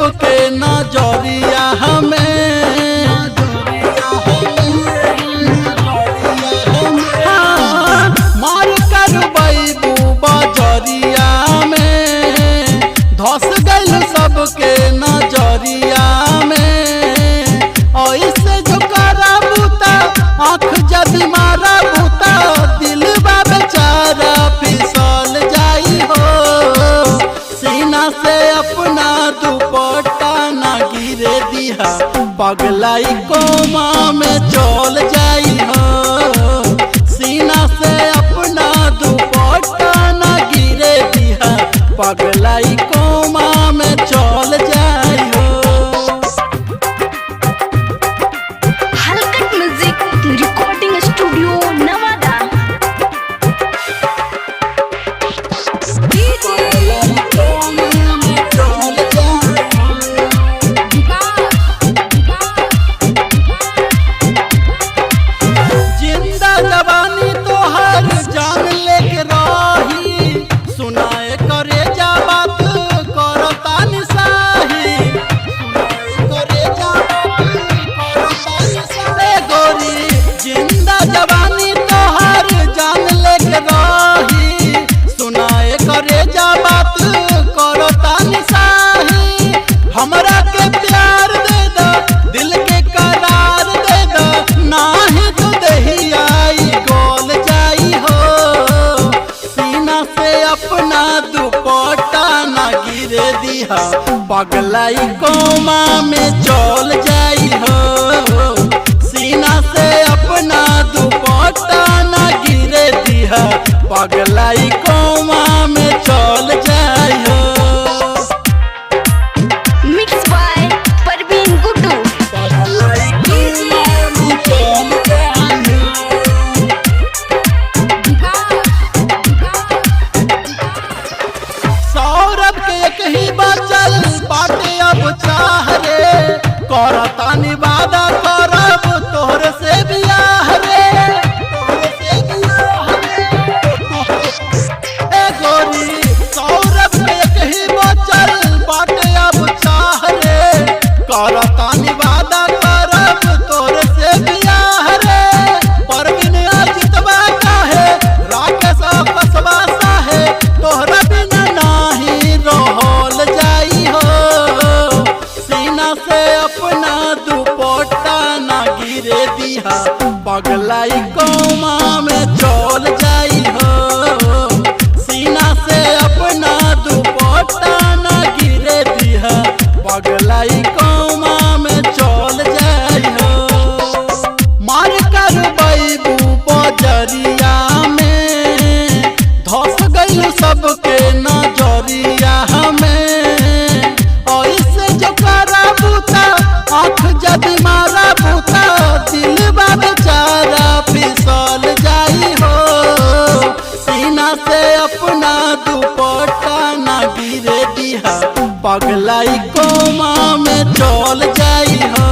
सबके नजरिया हमें मार कर बैबू बजरिया में धस गइल सबके नजरिया में। ऐसे जो करा बूता आँख जदी मारा बूता दिल बा बेचारा फिसल जाई हो। सीना से अपना दुपट्टा ना गिरे दिहा पगलाई कोमा में चल जाई हो। सीना से अपना दुपट्टा ना गिरे दिहा पगलाई कोमा में चल जाई हो। हलकट म्यूजिक रिकॉर्डिंग स्टूडियो नवादा। जिंदा जवानी तो हर जान लेके रही सुनाए करे जा बात करता निसाही करे जा गोरी। जिंदा जवानी तो हर जान लेके रही सुनाए करे जा बात करता निसाही। हमरा के प्यार दे दा दिल के करार दे दा नाही तो दही आई गोल जाई हो। सीना से अपना दुपट्टा ना गिरे दिहा पगलाई कोमा में चल जाई हो। सीना से अपना दुपट्टा ना गिरे दिहा पगलाई कोमा में चल जाई हो। Mix by Parveen Guddu. सौरभ के एक ही बचल बाटे अब चाह रे करता निवादा करब तोहर से बियाह रे। ए गोरी सौरभ के एक ही बचल बाटे अब चाह रे करता निवादा करब तोहर से बियाह रे। परवीन अजितवा काहे राकेश कसबा साहे तोहरा बिना नाही रहल जाई हो। सीना से अपना दुपट्टा ना गिरे दिहा पगलाई कोमा में चल जाई हो। सीना से अपना दुपट्टा ना गिरे दिहा पगलाई कोमा में चल जाई हो। मार कर बैबू बजरिया में धस गइल सबके नजरिया हमें। ऐसे जो करा बूता आँख जदी मारा बूता दिल बा बेचारा फिसल जाई हो। सीना से अपना दुपट्टा ना गिरे दिहा पगलाई कोमा में चल जाई हो।